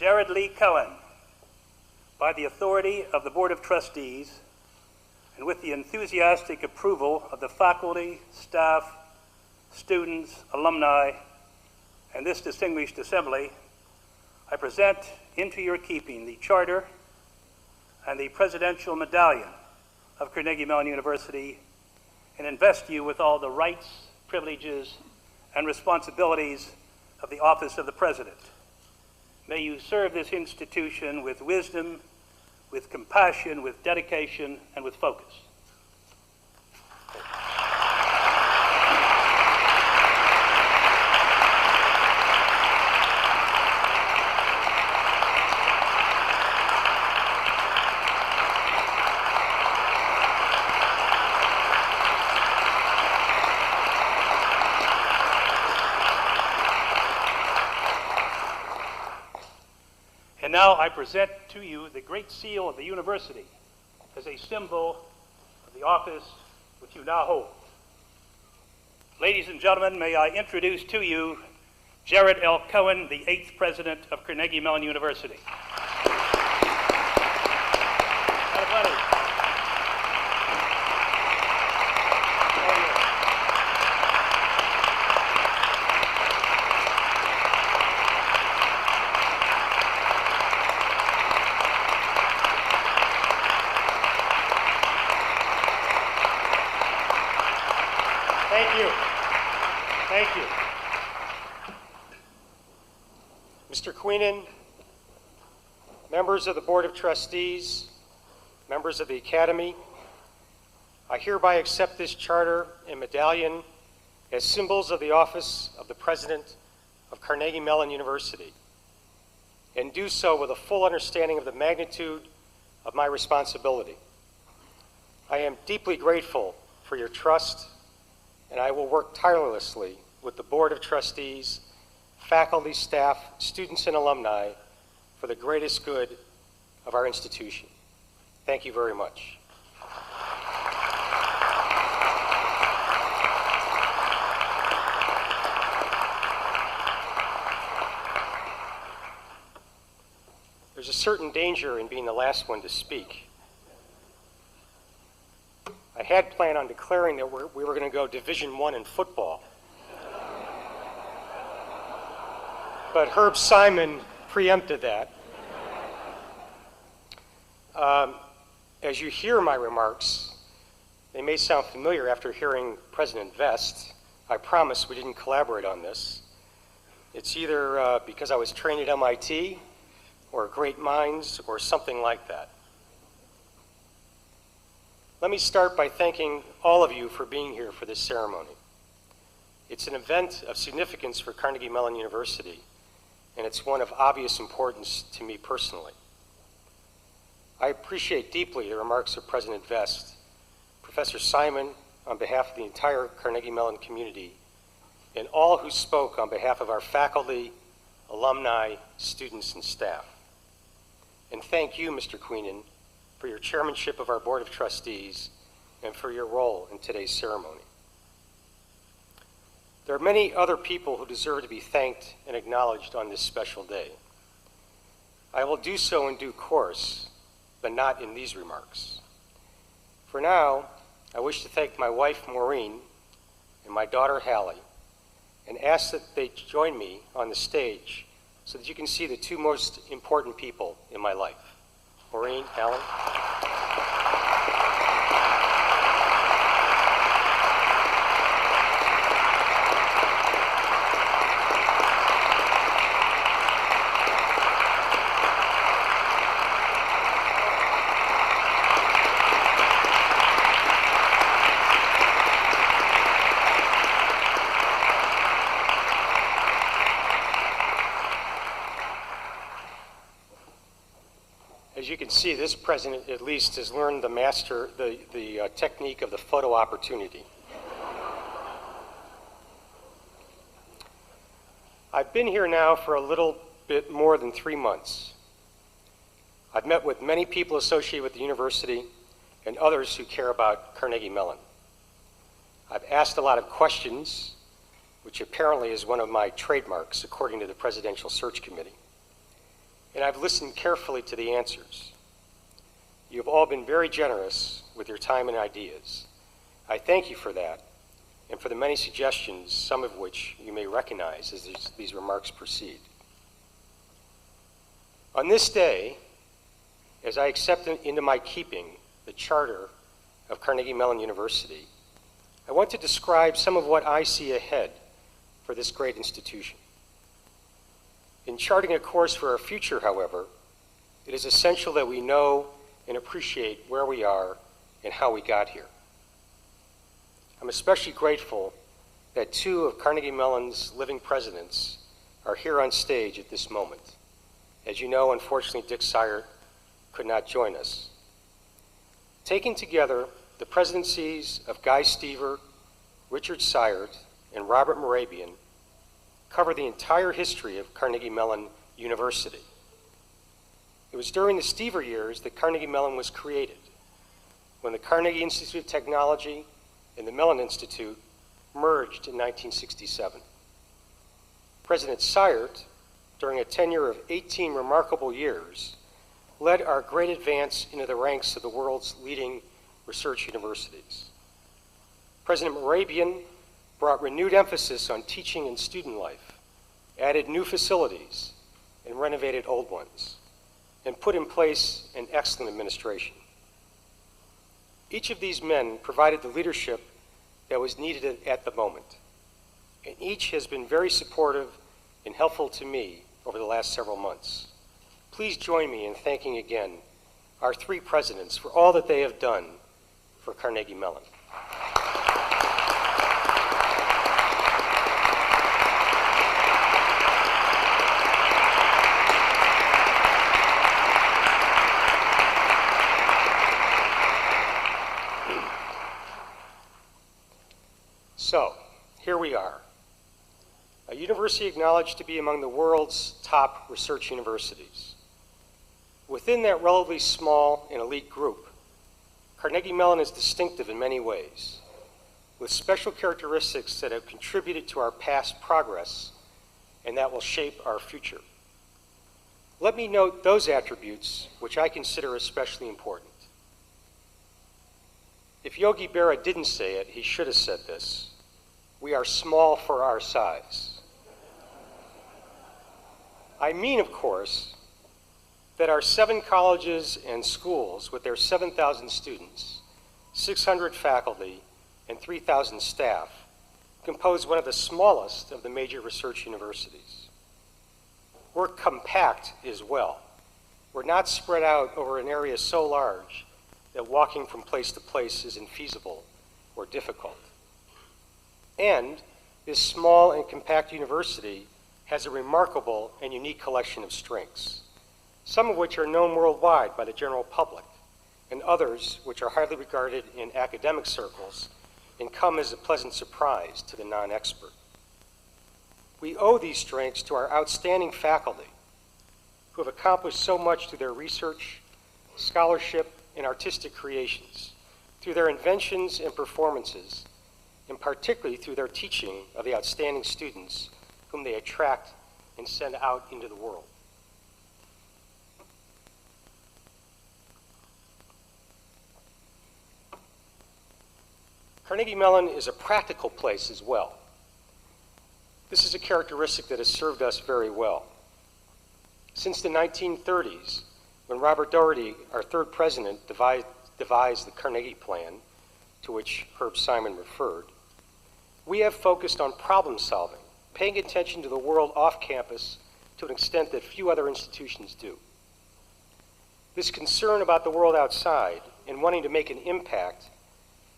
Jared Lee Cohen, by the authority of the Board of Trustees and with the enthusiastic approval of the faculty, staff, students, alumni, and this distinguished assembly, I present into your keeping the Charter and the Presidential Medallion of Carnegie Mellon University and invest you with all the rights, privileges, and responsibilities of the office of the President. May you serve this institution with wisdom, with compassion, with dedication, and with focus. And now I present to you the Great Seal of the University as a symbol of the office which you now hold. Ladies and gentlemen, may I introduce to you Jared L. Cohen, the 8th President of Carnegie Mellon University. Everybody. Thank you. Thank you. Mr. Queenan, members of the Board of Trustees, members of the Academy, I hereby accept this charter and medallion as symbols of the office of the President of Carnegie Mellon University, and do so with a full understanding of the magnitude of my responsibility. I am deeply grateful for your trust, and I will work tirelessly with the Board of Trustees, faculty, staff, students, and alumni for the greatest good of our institution. Thank you very much. There's a certain danger in being the last one to speak. I had planned on declaring that we were going to go Division I in football. But Herb Simon preempted that. As you hear my remarks, they may sound familiar after hearing President Vest. I promise we didn't collaborate on this. It's either because I was trained at MIT or great minds or something like that. Let me start by thanking all of you for being here for this ceremony. It's an event of significance for Carnegie Mellon University, and it's one of obvious importance to me personally. I appreciate deeply the remarks of President Vest, Professor Simon on behalf of the entire Carnegie Mellon community, and all who spoke on behalf of our faculty, alumni, students, and staff. And thank you, Mr. Queenan, for your chairmanship of our Board of Trustees and for your role in today's ceremony. There are many other people who deserve to be thanked and acknowledged on this special day. I will do so in due course, but not in these remarks. For now, I wish to thank my wife, Maureen, and my daughter, Hallie, and ask that they join me on the stage so that you can see the two most important people in my life. Maureen, Hallie. As you can see, this president at least has learned the technique of the photo opportunity. I've been here now for a little bit more than 3 months. I've met with many people associated with the university and others who care about Carnegie Mellon. I've asked a lot of questions, which apparently is one of my trademarks according to the Presidential Search Committee. and I've listened carefully to the answers. You have all been very generous with your time and ideas. I thank you for that, and for the many suggestions, some of which you may recognize as these remarks proceed. On this day, as I accept into my keeping the charter of Carnegie Mellon University, I want to describe some of what I see ahead for this great institution. In charting a course for our future, however, it is essential that we know and appreciate where we are and how we got here. I'm especially grateful that two of Carnegie Mellon's living presidents are here on stage at this moment. As you know, unfortunately, Dick Sire could not join us. Taken together, the presidencies of Guy Stever, Richard Sire, and Robert Morabian cover the entire history of Carnegie Mellon University. It was during the Stever years that Carnegie Mellon was created, when the Carnegie Institute of Technology and the Mellon Institute merged in 1967. President Sire, during a tenure of 18 remarkable years, led our great advance into the ranks of the world's leading research universities. President Morabian brought renewed emphasis on teaching and student life, added new facilities, and renovated old ones, and put in place an excellent administration. Each of these men provided the leadership that was needed at the moment, and each has been very supportive and helpful to me over the last several months. Please join me in thanking again our three presidents for all that they have done for Carnegie Mellon. So, here we are, a university acknowledged to be among the world's top research universities. Within that relatively small and elite group, Carnegie Mellon is distinctive in many ways, with special characteristics that have contributed to our past progress and that will shape our future. Let me note those attributes which I consider especially important. If Yogi Berra didn't say it, he should have said this: we are small for our size. I mean, of course, that our 7 colleges and schools with their 7,000 students, 600 faculty, and 3,000 staff compose one of the smallest of the major research universities. We're compact as well. We're not spread out over an area so large that walking from place to place is infeasible or difficult. And this small and compact university has a remarkable and unique collection of strengths, some of which are known worldwide by the general public, and others which are highly regarded in academic circles and come as a pleasant surprise to the non-expert. We owe these strengths to our outstanding faculty, who have accomplished so much through their research, scholarship, and artistic creations, through their inventions and performances, and particularly through their teaching of the outstanding students whom they attract and send out into the world. Carnegie Mellon is a practical place as well. This is a characteristic that has served us very well. Since the 1930s, when Robert Doherty, our third president, devised the Carnegie Plan, to which Herb Simon referred, we have focused on problem solving, paying attention to the world off campus to an extent that few other institutions do. This concern about the world outside and wanting to make an impact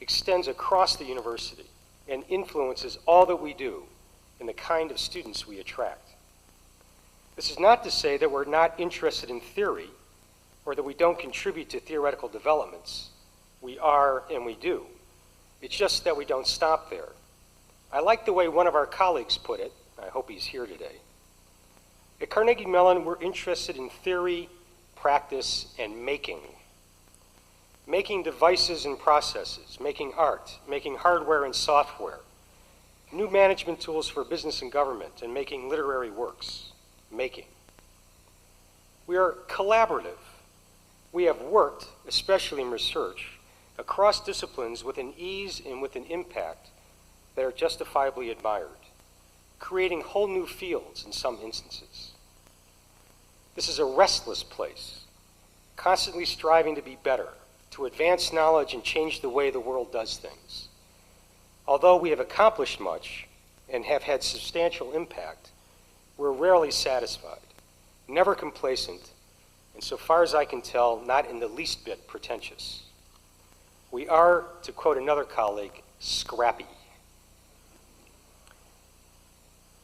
extends across the university and influences all that we do and the kind of students we attract. This is not to say that we're not interested in theory or that we don't contribute to theoretical developments. We are and we do. It's just that we don't stop there. I like the way one of our colleagues put it. I hope he's here today. At Carnegie Mellon, we're interested in theory, practice, and making. Making devices and processes, making art, making hardware and software, new management tools for business and government, and making literary works. Making. We are collaborative. We have worked, especially in research, across disciplines with an ease and with an impact that are justifiably admired, creating whole new fields in some instances. This is a restless place, constantly striving to be better, to advance knowledge and change the way the world does things. Although we have accomplished much and have had substantial impact, we're rarely satisfied, never complacent, and so far as I can tell, not in the least bit pretentious. We are, to quote another colleague, scrappy.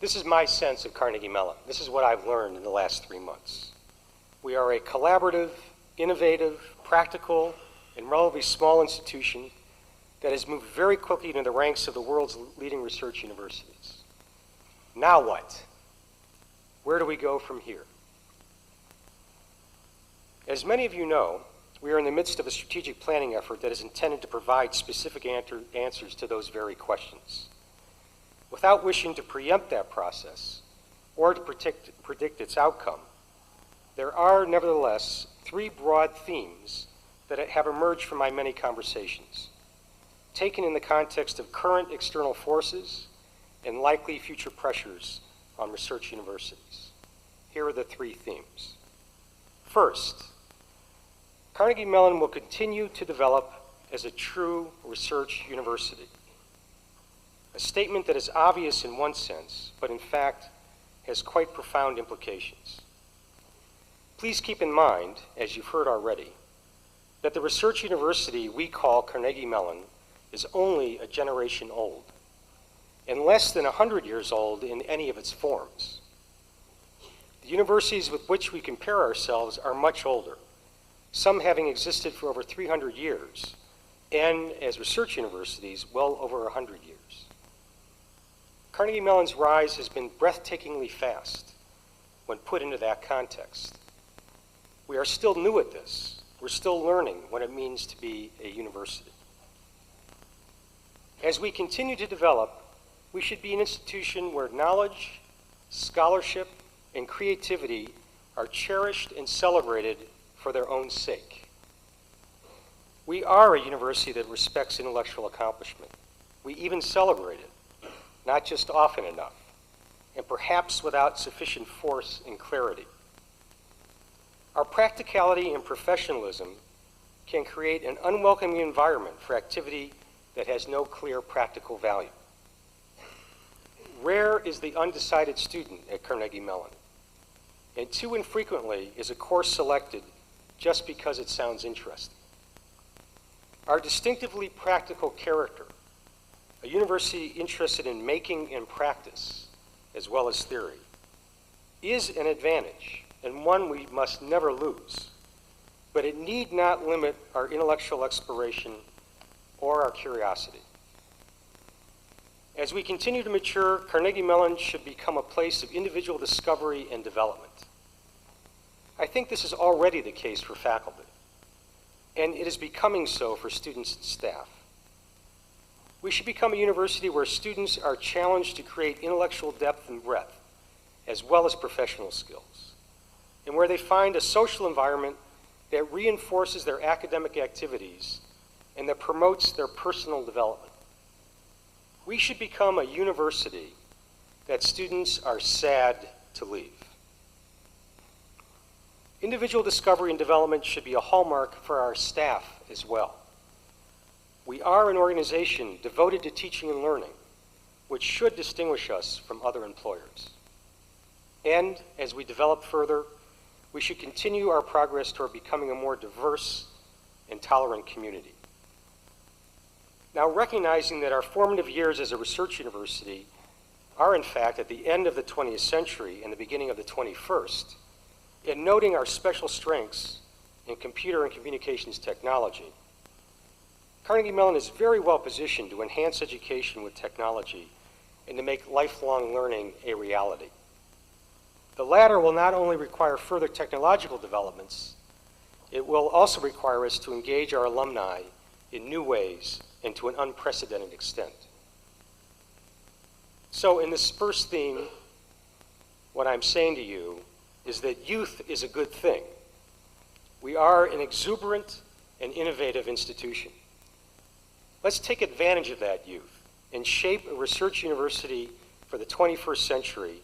This is my sense of Carnegie Mellon. This is what I've learned in the last 3 months. We are a collaborative, innovative, practical, and relatively small institution that has moved very quickly into the ranks of the world's leading research universities. Now what? Where do we go from here? As many of you know, we are in the midst of a strategic planning effort that is intended to provide specific answers to those very questions. Without wishing to preempt that process or to predict its outcome, there are nevertheless 3 broad themes that have emerged from my many conversations, taken in the context of current external forces and likely future pressures on research universities. Here are the 3 themes. First, Carnegie Mellon will continue to develop as a true research university. A statement that is obvious in one sense, but in fact has quite profound implications. Please keep in mind, as you've heard already, that the research university we call Carnegie Mellon is only a generation old, and less than 100 years old in any of its forms. The universities with which we compare ourselves are much older, some having existed for over 300 years, and as research universities, well over 100 years. Carnegie Mellon's rise has been breathtakingly fast when put into that context. We are still new at this. We're still learning what it means to be a university. As we continue to develop, we should be an institution where knowledge, scholarship, and creativity are cherished and celebrated for their own sake. We are a university that respects intellectual accomplishment. We even celebrate it, not just often enough, and perhaps without sufficient force and clarity. Our practicality and professionalism can create an unwelcoming environment for activity that has no clear practical value. Rare is the undecided student at Carnegie Mellon, and too infrequently is a course selected just because it sounds interesting. Our distinctively practical character, a university interested in making and practice, as well as theory, is an advantage, and one we must never lose, but it need not limit our intellectual exploration or our curiosity. As we continue to mature, Carnegie Mellon should become a place of individual discovery and development. I think this is already the case for faculty, and it is becoming so for students and staff. We should become a university where students are challenged to create intellectual depth and breadth, as well as professional skills, and where they find a social environment that reinforces their academic activities and that promotes their personal development. We should become a university that students are sad to leave. Individual discovery and development should be a hallmark for our staff as well. We are an organization devoted to teaching and learning, which should distinguish us from other employers. And as we develop further, we should continue our progress toward becoming a more diverse and tolerant community. Now, recognizing that our formative years as a research university are in fact at the end of the 20th century and the beginning of the 21st, and noting our special strengths in computer and communications technology, Carnegie Mellon is very well positioned to enhance education with technology and to make lifelong learning a reality. The latter will not only require further technological developments, it will also require us to engage our alumni in new ways and to an unprecedented extent. So in this first theme, what I'm saying to you is that youth is a good thing. We are an exuberant and innovative institution. Let's take advantage of that youth and shape a research university for the 21st century,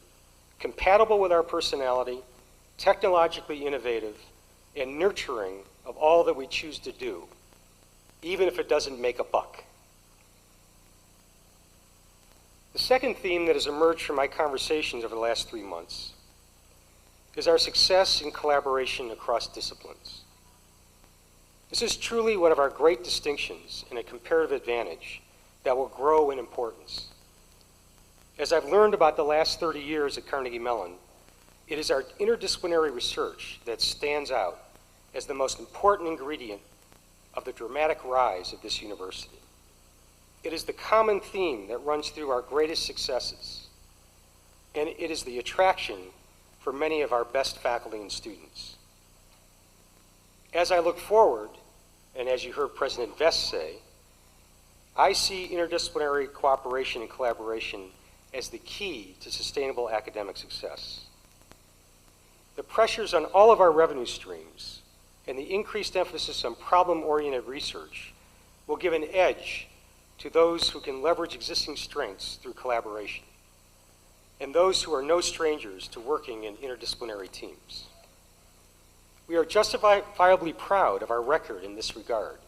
compatible with our personality, technologically innovative, and nurturing of all that we choose to do, even if it doesn't make a buck. The second theme that has emerged from my conversations over the last 3 months is our success in collaboration across disciplines. This is truly one of our great distinctions and a comparative advantage that will grow in importance. As I've learned about the last 30 years at Carnegie Mellon, it is our interdisciplinary research that stands out as the most important ingredient of the dramatic rise of this university. It is the common theme that runs through our greatest successes, and it is the attraction for many of our best faculty and students. As I look forward, and as you heard President Vest say, I see interdisciplinary cooperation and collaboration as the key to sustainable academic success. The pressures on all of our revenue streams and the increased emphasis on problem-oriented research will give an edge to those who can leverage existing strengths through collaboration, and those who are no strangers to working in interdisciplinary teams. We are justifiably proud of our record in this regard,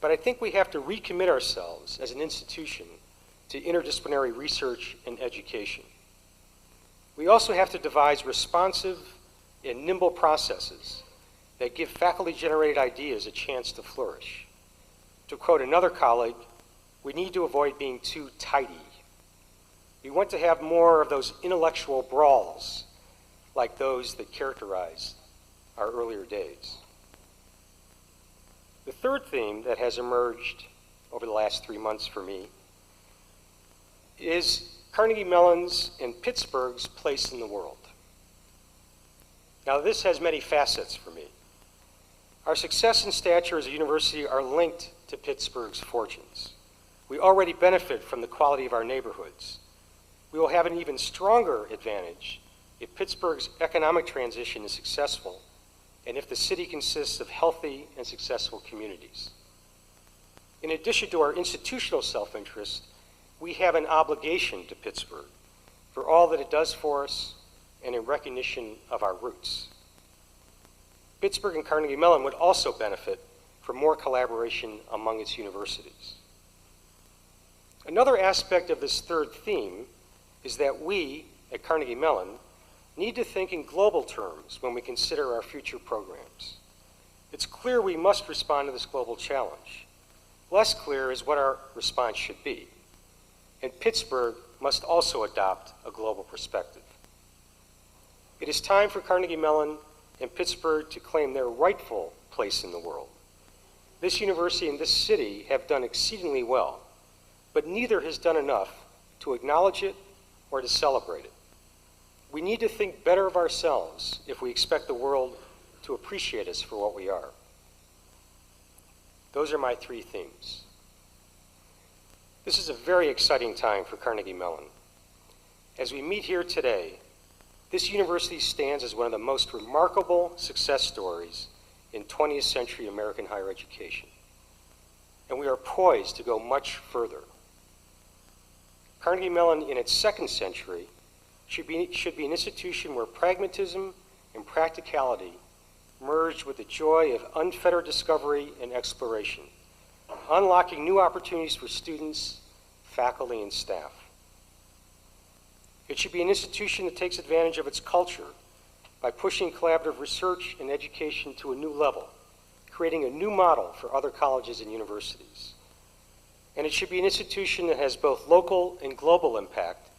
but I think we have to recommit ourselves as an institution to interdisciplinary research and education. We also have to devise responsive and nimble processes that give faculty-generated ideas a chance to flourish. To quote another colleague, we need to avoid being too tidy. We want to have more of those intellectual brawls like those that characterized our earlier days. The third theme that has emerged over the last 3 months for me is Carnegie Mellon's and Pittsburgh's place in the world. Now, this has many facets for me. Our success and stature as a university are linked to Pittsburgh's fortunes. We already benefit from the quality of our neighborhoods. We will have an even stronger advantage if Pittsburgh's economic transition is successful and if the city consists of healthy and successful communities. In addition to our institutional self-interest, we have an obligation to Pittsburgh for all that it does for us and in recognition of our roots. Pittsburgh and Carnegie Mellon would also benefit from more collaboration among its universities. Another aspect of this third theme is that we, at Carnegie Mellon, need to think in global terms when we consider our future programs. It's clear we must respond to this global challenge. Less clear is what our response should be. And Pittsburgh must also adopt a global perspective. It is time for Carnegie Mellon and Pittsburgh to claim their rightful place in the world. This university and this city have done exceedingly well, but neither has done enough to acknowledge it or to celebrate it. We need to think better of ourselves if we expect the world to appreciate us for what we are. Those are my 3 themes. This is a very exciting time for Carnegie Mellon. As we meet here today, this university stands as one of the most remarkable success stories in 20th century American higher education. And we are poised to go much further. Carnegie Mellon in its 2nd century should be an institution where pragmatism and practicality merge with the joy of unfettered discovery and exploration, unlocking new opportunities for students, faculty, and staff. It should be an institution that takes advantage of its culture by pushing collaborative research and education to a new level, creating a new model for other colleges and universities. And it should be an institution that has both local and global impact,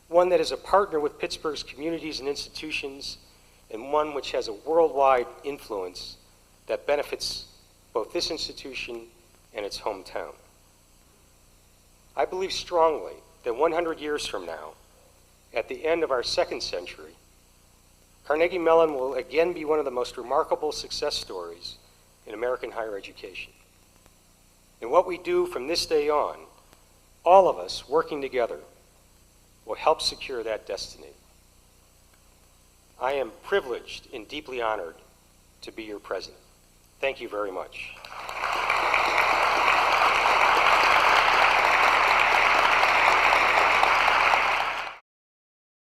one that is a partner with Pittsburgh's communities and institutions, and one which has a worldwide influence that benefits both this institution and its hometown. I believe strongly that 100 years from now, at the end of our 2nd century, Carnegie Mellon will again be one of the most remarkable success stories in American higher education. And what we do from this day on, all of us working together, will help secure that destiny. I am privileged and deeply honored to be your president. Thank you very much.